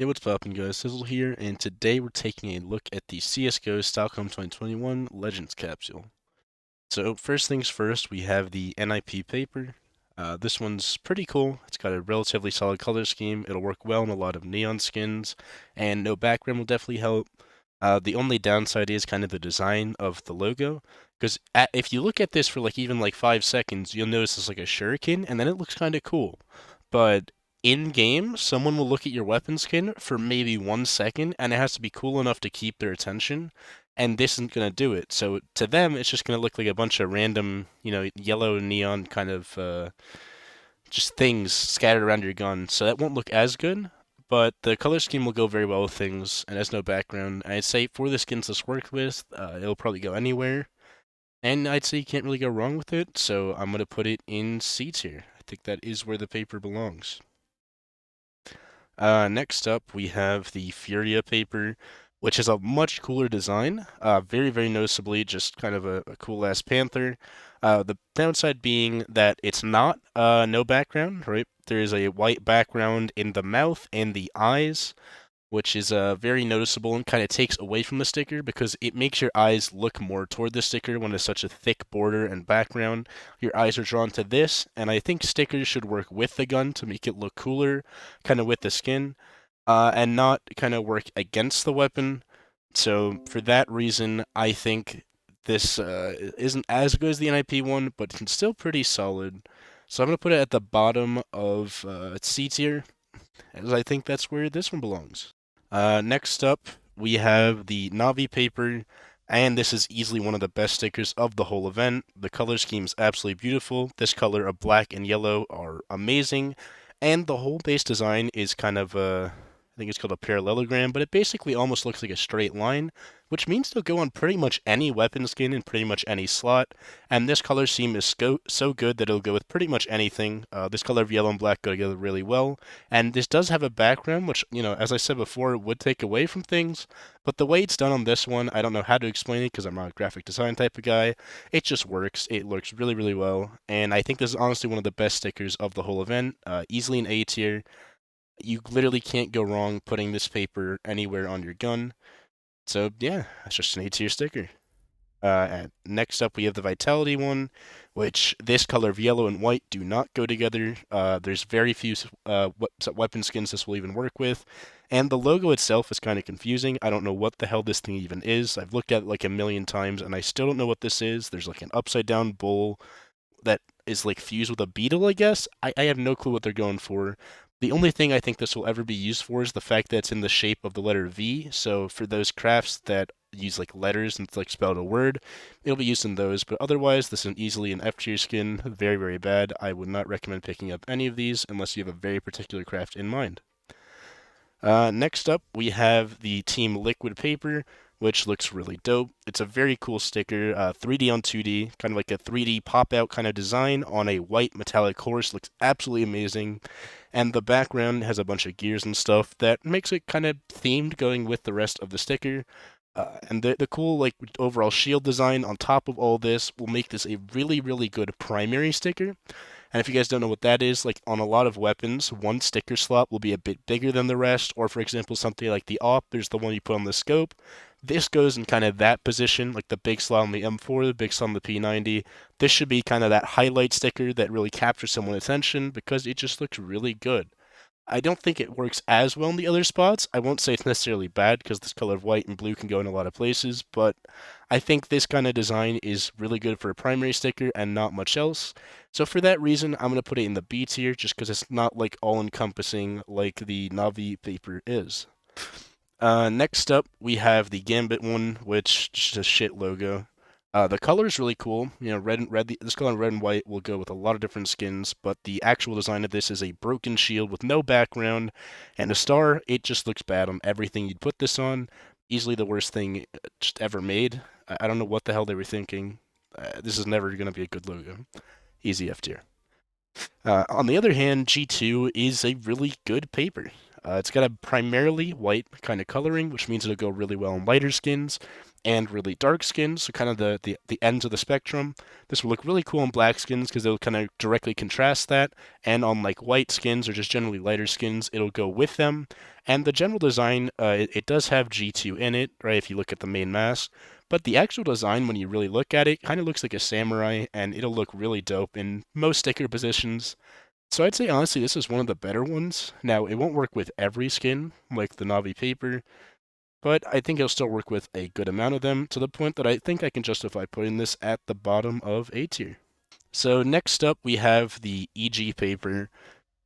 Hey, what's poppin', guys? Sizzle here, and today we're taking a look at the CSGO Stockholm 2021 Legends Capsule. So, first things first, we have the NIP paper. This one's pretty cool. It's got a relatively solid color scheme. It'll work well in a lot of neon skins, and no background will definitely help. The only downside is kind of the design of the logo, because if you look at this for even 5 seconds, you'll notice it's like a shuriken, and then it looks kind of cool. But in game, someone will look at your weapon skin for maybe 1 second, and it has to be cool enough to keep their attention. And this isn't gonna do it. So to them, it's just gonna look like a bunch of random, yellow neon kind of just things scattered around your gun. So that won't look as good. But the color scheme will go very well with things, and has no background. And I'd say for the skins this worked with, it'll probably go anywhere. And I'd say you can't really go wrong with it, so I'm gonna put it in C tier. I think that is where the paper belongs. Next up, we have the FURIA paper, which is a much cooler design. Very, very noticeably, just kind of a cool-ass panther. The downside being that it's not no background, right? There is a white background in the mouth and the eyes, which is very noticeable and kind of takes away from the sticker because it makes your eyes look more toward the sticker when it's such a thick border and background. Your eyes are drawn to this, and I think stickers should work with the gun to make it look cooler, kind of with the skin, and not kind of work against the weapon. So for that reason, I think this isn't as good as the NIP one, but it's still pretty solid. So I'm gonna put it at the bottom of C tier, as I think that's where this one belongs. Next up, we have the Navi paper, and this is easily one of the best stickers of the whole event. The color scheme is absolutely beautiful. This color of black and yellow are amazing, and the whole base design is kind of I think it's called a parallelogram, but it basically almost looks like a straight line, which means they'll go on pretty much any weapon skin in pretty much any slot. And this color scheme is so good that it'll go with pretty much anything. This color of yellow and black go together really well. And this does have a background, which, as I said before, would take away from things. But the way it's done on this one, I don't know how to explain it because I'm not a graphic design type of guy. It just works. It looks really, really well. And I think this is honestly one of the best stickers of the whole event. Easily an A tier. You literally can't go wrong putting this paper anywhere on your gun. So, yeah, that's just an A tier sticker. And next up, we have the Vitality one, which this color of yellow and white do not go together. There's very few weapon skins this will even work with. And the logo itself is kind of confusing. I don't know what the hell this thing even is. I've looked at it like a million times, and I still don't know what this is. There's like an upside down bull that is like fused with a beetle, I guess. I have no clue what they're going for. The only thing I think this will ever be used for is the fact that it's in the shape of the letter V. So for those crafts that use like letters and it's like spelled a word, it'll be used in those. But otherwise, this is easily an F tier skin. Very, very bad. I would not recommend picking up any of these unless you have a very particular craft in mind. Next up, we have the Team Liquid paper, which looks really dope. It's a very cool sticker, 3D on 2D, kind of like a 3D pop-out kind of design on a white metallic horse. Looks absolutely amazing. And the background has a bunch of gears and stuff that makes it kind of themed going with the rest of the sticker. And the cool like overall shield design on top of all this will make this a really, really good primary sticker. And if you guys don't know what that is, like on a lot of weapons, one sticker slot will be a bit bigger than the rest, or for example, something like the AWP, there's the one you put on the scope. This goes in kind of that position, like the big slot on the M4, the big slot on the P90. This should be kind of that highlight sticker that really captures someone's attention because it just looks really good. I don't think it works as well in the other spots. I won't say it's necessarily bad because this color of white and blue can go in a lot of places, but I think this kind of design is really good for a primary sticker and not much else. So for that reason, I'm going to put it in the B tier just because it's not like all-encompassing like the Navi paper is. Next up, we have the Gambit one, which just a shit logo. The color is really cool. This color red and white will go with a lot of different skins, but the actual design of this is a broken shield with no background and a star. It just looks bad on everything you'd put this on. Easily the worst thing just ever made. I don't know what the hell they were thinking. This is never going to be a good logo. Easy F tier. On the other hand, G2 is a really good paper. It's got a primarily white kind of coloring, which means it'll go really well on lighter skins and really dark skins, so kind of the ends of the spectrum. This will look really cool on black skins because it'll kind of directly contrast that, and on like white skins or just generally lighter skins, it'll go with them. And the general design, it does have G2 in it, right, if you look at the main mask, but the actual design, when you really look at it, kind of looks like a samurai, and it'll look really dope in most sticker positions. So I'd say honestly, this is one of the better ones. Now, it won't work with every skin, like the Navi paper, but I think it'll still work with a good amount of them to the point that I think I can justify putting this at the bottom of A tier. So next up, we have the EG paper,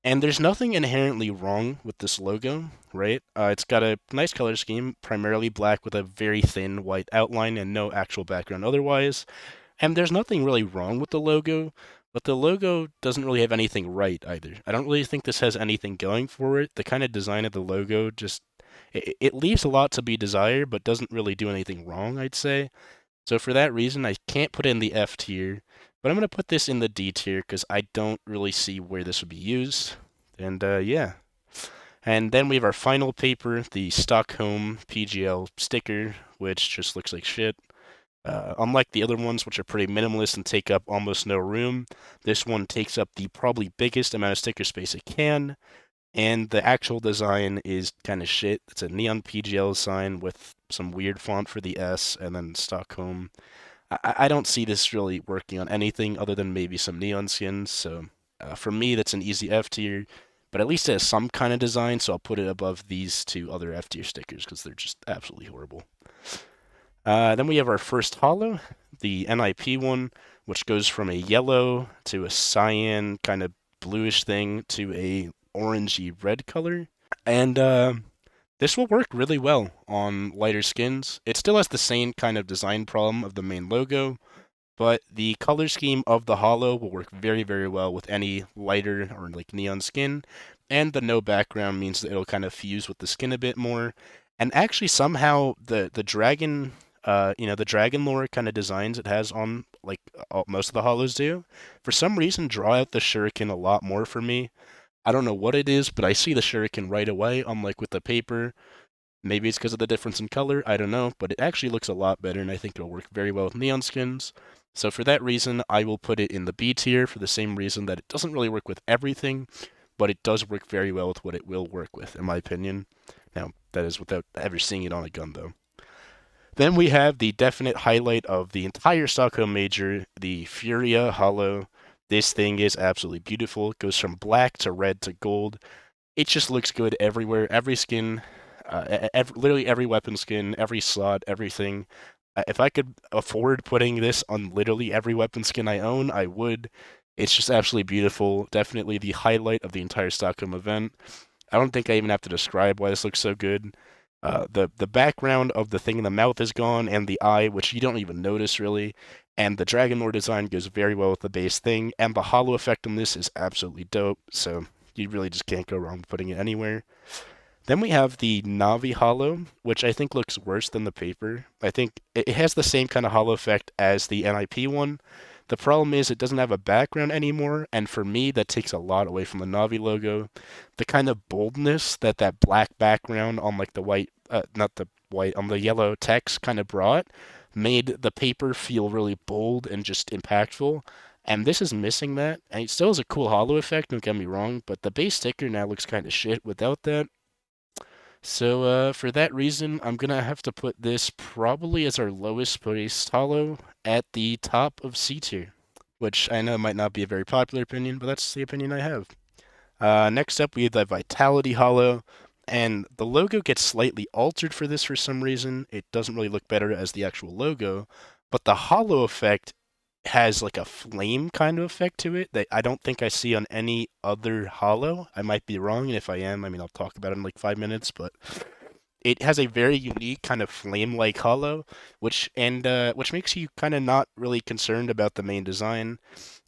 and there's nothing inherently wrong with this logo, right? It's got a nice color scheme, primarily black with a very thin white outline and no actual background otherwise. And there's nothing really wrong with the logo, but the logo doesn't really have anything right either. I don't really think this has anything going for it. The kind of design of the logo just it leaves a lot to be desired, but doesn't really do anything wrong, I'd say. So for that reason, I can't put it in the F tier, but I'm gonna put this in the D tier because I don't really see where this would be used. And yeah. And then we have our final paper, the Stockholm PGL sticker, which just looks like shit. Unlike the other ones, which are pretty minimalist and take up almost no room, this one takes up the probably biggest amount of sticker space it can, and the actual design is kind of shit. It's a neon PGL sign with some weird font for the S and then Stockholm. I don't see this really working on anything other than maybe some neon skins, so for me, that's an easy F tier, but at least it has some kind of design, so I'll put it above these two other F tier stickers because they're just absolutely horrible. Then we have our first holo, the NIP one, which goes from a yellow to a cyan kind of bluish thing to a orangey red color. And this will work really well on lighter skins. It still has the same kind of design problem of the main logo, but the color scheme of the holo will work very, very well with any lighter or like neon skin. And the no background means that it'll kind of fuse with the skin a bit more. And actually, somehow the dragon, the dragon lore kind of designs it has on like most of the holos do, for some reason draw out the shuriken a lot more for me. I don't know what it is, but I see the shuriken right away, unlike with the paper. Maybe it's because of the difference in color, I don't know, but it actually looks a lot better, and I think it'll work very well with neon skins. So for that reason, I will put it in the B tier for the same reason that it doesn't really work with everything, but it does work very well with what it will work with, in my opinion. Now, that is without ever seeing it on a gun, though. Then we have the definite highlight of the entire Stockholm Major, the FURIA Holo. This thing is absolutely beautiful. It goes from black to red to gold. It just looks good everywhere. Every skin, literally every weapon skin, every slot, everything. If I could afford putting this on literally every weapon skin I own, I would. It's just absolutely beautiful. Definitely the highlight of the entire Stockholm event. I don't think I even have to describe why this looks so good. The background of the thing in the mouth is gone, and the eye, which you don't even notice really, and the Dragon Lore design goes very well with the base thing, and the holo effect on this is absolutely dope, so you really just can't go wrong with putting it anywhere. Then we have the Navi Holo, which I think looks worse than the paper. I think it has the same kind of holo effect as the NIP one. The problem is it doesn't have a background anymore, and for me, that takes a lot away from the Navi logo. The kind of boldness that that black background on like the white, not the white, on the yellow text kind of brought, made the paper feel really bold and just impactful. And this is missing that. And it still has a cool holo effect, don't get me wrong, but the base sticker now looks kind of shit without that. So for that reason, I'm gonna have to put this probably as our lowest placed holo at the top of C tier, which I know might not be a very popular opinion, but that's the opinion I have. Next up, we have the Vitality Holo, and the logo gets slightly altered for this for some reason. It doesn't really look better as the actual logo, but the holo effect has like a flame kind of effect to it that I don't think I see on any other holo. I might be wrong, and if I am, I mean, I'll talk about it in like 5 minutes, but it has a very unique kind of flame-like holo, which makes you kind of not really concerned about the main design.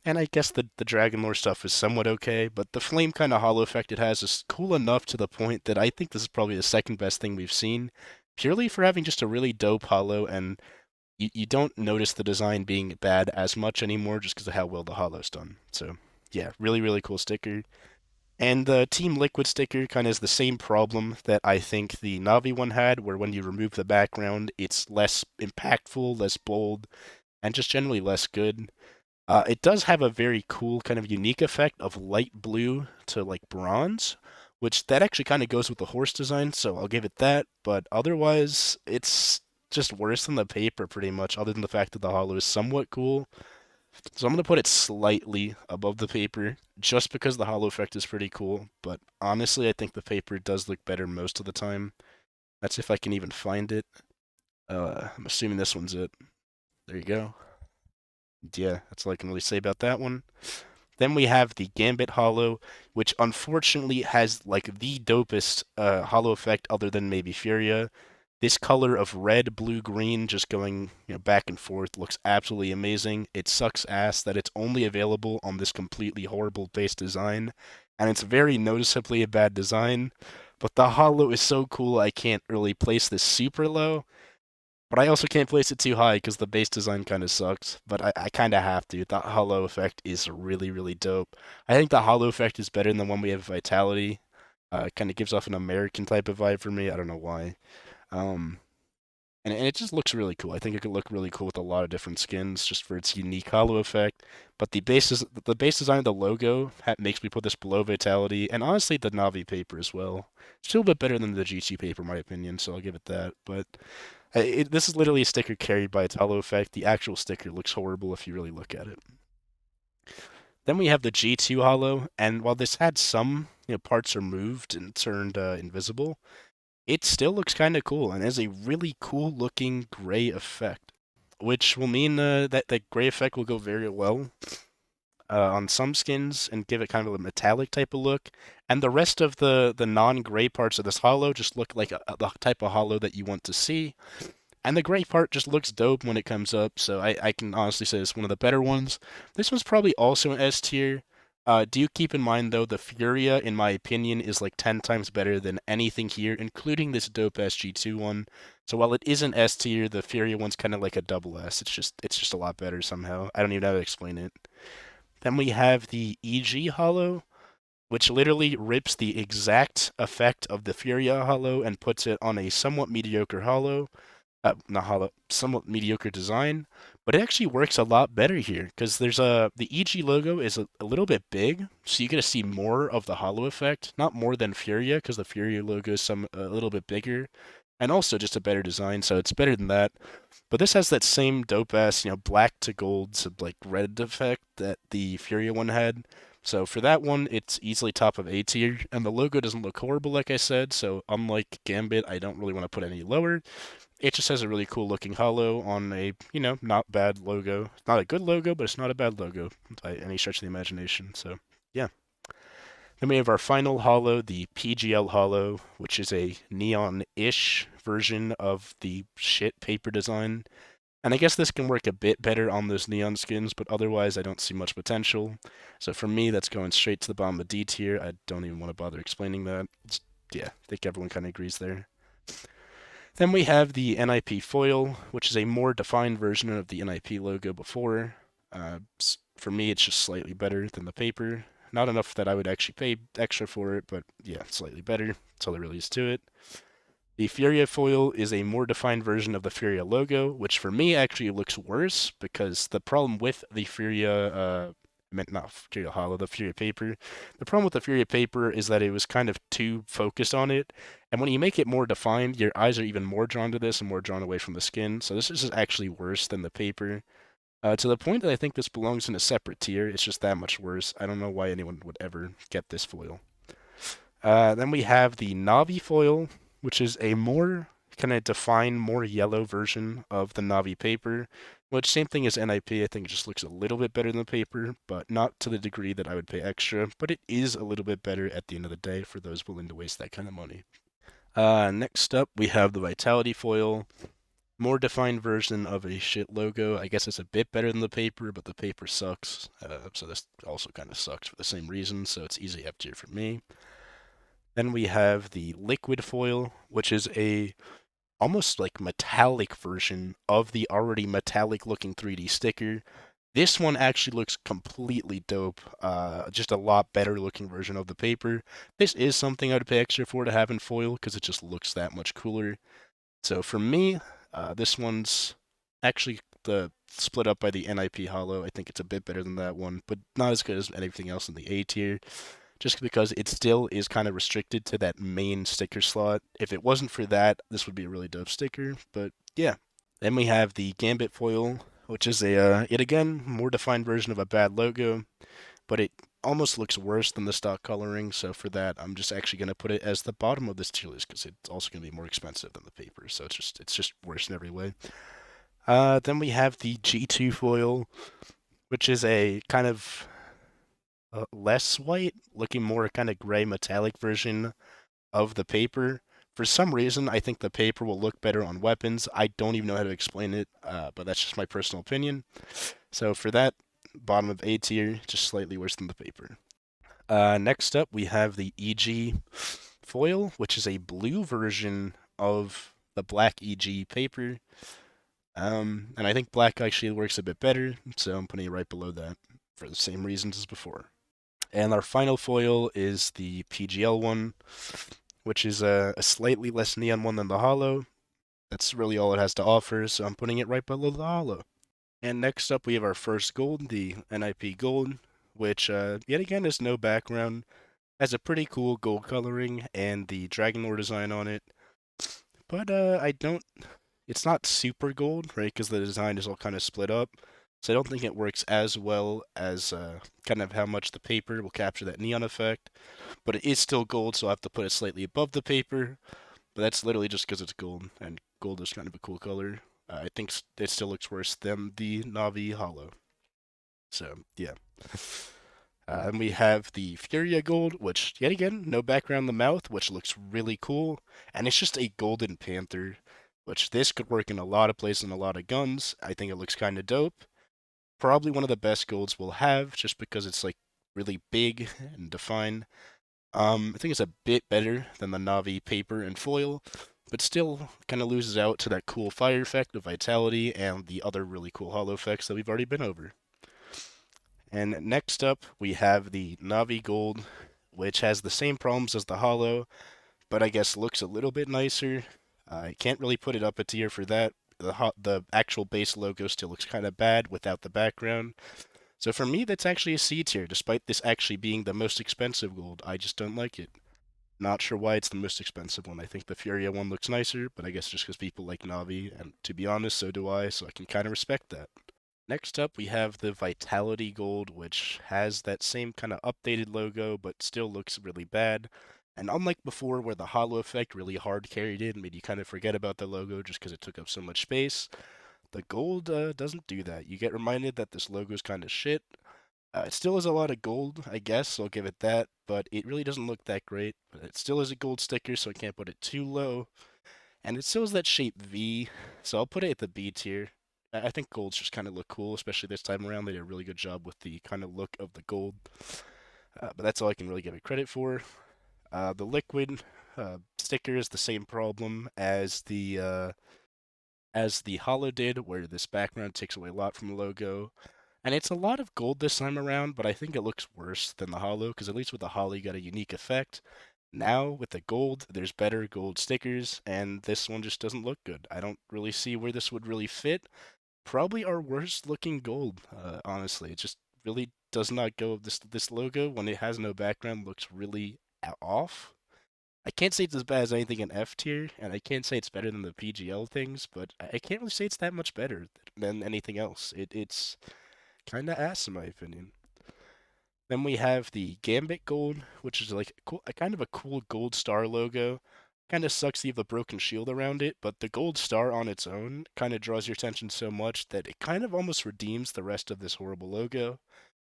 And I guess the Dragon Lore stuff is somewhat okay, but the flame kind of holo effect it has is cool enough to the point that I think this is probably the second best thing we've seen, purely for having just a really dope holo, and you don't notice the design being bad as much anymore just because of how well the holo's done. So yeah, really, really cool sticker. And the Team Liquid sticker kind of has the same problem that I think the Navi one had, where when you remove the background, it's less impactful, less bold, and just generally less good. It does have a very cool kind of unique effect of light blue to like bronze, which that actually kind of goes with the horse design, so I'll give it that. But otherwise, it's just worse than the paper pretty much, other than the fact that the holo is somewhat cool. So I'm gonna put it slightly above the paper, just because the holo effect is pretty cool. But honestly, I think the paper does look better most of the time. That's if I can even find it. I'm assuming this one's it. There you go. Yeah, that's all I can really say about that one. Then we have the Gambit Holo, which unfortunately has like the dopest holo effect other than maybe Furia. This color of red, blue, green, just going back and forth, looks absolutely amazing. It sucks ass that it's only available on this completely horrible base design, and it's very noticeably a bad design. But the holo is so cool, I can't really place this super low. But I also can't place it too high because the base design kind of sucks. But I kind of have to. The holo effect is really, really dope. I think the holo effect is better than the one we have Vitality. It kind of gives off an American type of vibe for me. I don't know why. Um, and it just looks really cool. I think it could look really cool with a lot of different skins just for its unique holo effect. But the base design of the logo makes me put this below Vitality, and honestly, the Navi paper as well. Still a bit better than the GT paper, in my opinion, so I'll give it that. But this is literally a sticker carried by its holo effect. The actual sticker looks horrible if you really look at it. Then we have the G2 holo, and while this had some parts removed and turned invisible, it still looks kind of cool and has a really cool looking gray effect, which will mean that that gray effect will go very well on some skins and give it kind of a metallic type of look. And the rest of the non-gray parts of this holo just look like the type of holo that you want to see. And the gray part just looks dope when it comes up, so I can honestly say it's one of the better ones. This one's probably also an S tier. Do keep in mind, though, the Furia, in my opinion, is like 10 times better than anything here, including this dope SG2 one. So while it isn't S tier, the Furia one's kind of like a double S. It's just a lot better somehow. I don't even know how to explain it. Then we have the EG Holo, which literally rips the exact effect of the Furia Holo and puts it on a somewhat mediocre holo. Not hollow, somewhat mediocre design, but it actually works a lot better here because the EG logo is a little bit big, so you get to see more of the hollow effect. Not more than Furia because the Furia logo is a little bit bigger, and also just a better design, so it's better than that. But this has that same dope ass, black to gold to like red effect that the Furia one had. So for that one, it's easily top of A tier, and the logo doesn't look horrible, like I said. So unlike Gambit, I don't really want to put any lower. It just has a really cool looking holo on a, not bad logo. It's not a good logo, but it's not a bad logo by any stretch of the imagination. So, yeah. Then we have our final holo, the PGL holo, which is a neon-ish version of the shit paper design. And I guess this can work a bit better on those neon skins, but otherwise I don't see much potential. So for me, that's going straight to the bottom of D tier. I don't even want to bother explaining that. Yeah, I think everyone kind of agrees there. Then we have the NIP foil, which is a more defined version of the NIP logo before. For me, it's just slightly better than the paper. Not enough that I would actually pay extra for it, but yeah, slightly better. That's all there really is to it. The Furia foil is a more defined version of the Furia logo, which for me actually looks worse because the problem with the Furia, I meant not Furia Holo, the Furia paper. The problem with the Furia paper is that it was kind of too focused on it, and when you make it more defined, your eyes are even more drawn to this and more drawn away from the skin. So this is actually worse than the paper. To the point that I think this belongs in a separate tier. It's just that much worse. I don't know why anyone would ever get this foil. Then we have the Navi foil, which is a more kind of defined, more yellow version of the Navi paper. Which same thing as NIP. I think it just looks a little bit better than the paper, but not to the degree that I would pay extra. But it is a little bit better at the end of the day for those willing to waste that kind of money. Next up, we have the Vitality foil. More defined version of a shit logo. I guess it's a bit better than the paper, but the paper sucks. So this also kind of sucks for the same reason, so it's easy F tier for me. Then we have the liquid foil, which is a almost like metallic version of the already metallic looking 3D sticker. This one actually looks completely dope. Just a lot better looking version of the paper. This is something I'd pay extra for to have in foil because it just looks that much cooler. So for me, this one's actually the split up by the NIP Holo. I think it's a bit better than that one, but not as good as anything else in the A tier. Just because it still is kind of restricted to that main sticker slot. If it wasn't for that, this would be a really dope sticker. But yeah. Then we have the Gambit foil, which is a yet again more defined version of a bad logo, but it almost looks worse than the stock coloring. So for that, I'm just actually going to put it as the bottom of this tier list because it's also going to be more expensive than the paper. So it's just worse in every way. Then we have the G2 foil, which is a kind of less white, looking more kind of gray metallic version of the paper. For some reason, I think the paper will look better on weapons. I don't even know how to explain it, but that's just my personal opinion. So for that, bottom of A tier, just slightly worse than the paper. Next up, we have the EG foil, which is a blue version of the black EG paper. And I think black actually works a bit better, so I'm putting it right below that for the same reasons as before. And our final foil is the PGL one, which is a slightly less neon one than the Holo. That's really all it has to offer, so I'm putting it right below the Holo. And next up, we have our first gold, the NIP Gold, which, yet again, is no background. Has a pretty cool gold coloring and the Dragon Lore design on it. But I don't. It's not super gold, right? Because the design is all kind of split up. So I don't think it works as well as kind of how much the paper will capture that neon effect. But it is still gold, so I have to put it slightly above the paper. But that's literally just because it's gold, and gold is kind of a cool color. I think it still looks worse than the Navi Holo. So, yeah. And we have the Furia Gold, which, yet again, no background in the mouth, which looks really cool. And it's just a golden panther, which this could work in a lot of places and a lot of guns. I think it looks kind of dope. Probably one of the best golds we'll have, just because it's, like, really big and defined. I think it's a bit better than the Navi paper and foil, but still kind of loses out to that cool fire effect of vitality and the other really cool holo effects that we've already been over. And next up, we have the Navi Gold, which has the same problems as the holo, but I guess looks a little bit nicer. I can't really put it up a tier for that. The actual base logo still looks kind of bad without the background. So for me, that's actually a C tier, despite this actually being the most expensive gold. I just don't like it. Not sure why it's the most expensive one. I think the Furia one looks nicer, but I guess just because people like Navi, and to be honest, so do I, so I can kind of respect that. Next up, we have the Vitality Gold, which has that same kind of updated logo, but still looks really bad. And unlike before, where the holo effect really hard carried it and made you kind of forget about the logo just because it took up so much space, the gold doesn't do that. You get reminded that this logo is kind of shit. It still has a lot of gold, I guess, so I'll give it that, but it really doesn't look that great. But it still is a gold sticker, so I can't put it too low. And it still has that shape V, so I'll put it at the B tier. I think golds just kind of look cool, especially this time around. They did a really good job with the kind of look of the gold. But that's all I can really give it credit for. The liquid sticker is the same problem as the holo did, where this background takes away a lot from the logo. And it's a lot of gold this time around, but I think it looks worse than the holo, because at least with the holo you got a unique effect. Now, with the gold, there's better gold stickers, and this one just doesn't look good. I don't really see where this would really fit. Probably our worst looking gold, honestly. It just really does not go. This logo, when it has no background, looks really off. I can't say it's as bad as anything in F tier, and I can't say it's better than the PGL things, but I can't really say it's that much better than anything else. It's kind of ass in my opinion. Then we have the Gambit Gold, which is like a kind of a cool gold star logo. Kind of sucks you have the broken shield around it, but the gold star on its own kind of draws your attention so much that it kind of almost redeems the rest of this horrible logo.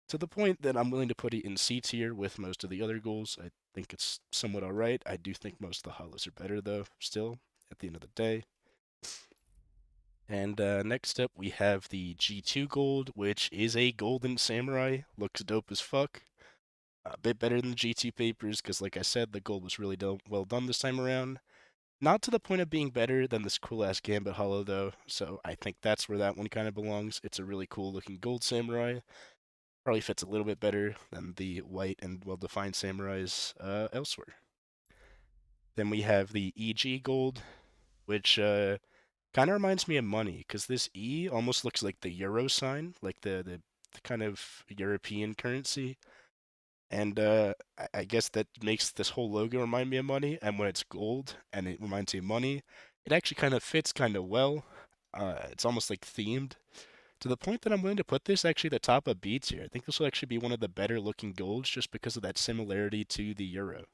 To the point that I'm willing to put it in C tier with most of the other goals. I think it's somewhat alright. I do think most of the holos are better though, still, at the end of the day. And next up, we have the G2 Gold, which is a golden samurai. Looks dope as fuck. A bit better than the G2 papers, because like I said, the gold was really well done this time around. Not to the point of being better than this cool ass Gambit Holo though, so I think that's where that one kind of belongs. It's a really cool looking gold samurai. Probably fits a little bit better than the white and well defined samurais elsewhere. Then we have the EG gold, which kind of reminds me of money because this E almost looks like the euro sign, like the kind of European currency. And I guess that makes this whole logo remind me of money. And when it's gold and it reminds me of money, it actually kind of fits kind of well. It's almost like themed to the point that I'm willing to put this actually at the top of beats here. I think this will actually be one of the better looking golds just because of that similarity to the euro.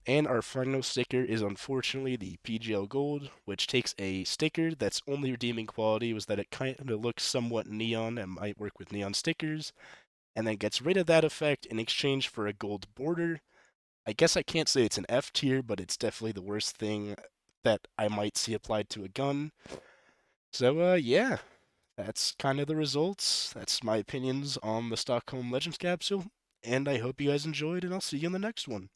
And our final sticker is unfortunately the PGL Gold, which takes a sticker that's only redeeming quality was that it kind of looks somewhat neon and might work with neon stickers, and then gets rid of that effect in exchange for a gold border. I guess I can't say it's an F tier, but it's definitely the worst thing that I might see applied to a gun. So, yeah, that's kind of the results. That's my opinions on the Stockholm Legends capsule, and I hope you guys enjoyed, and I'll see you in the next one.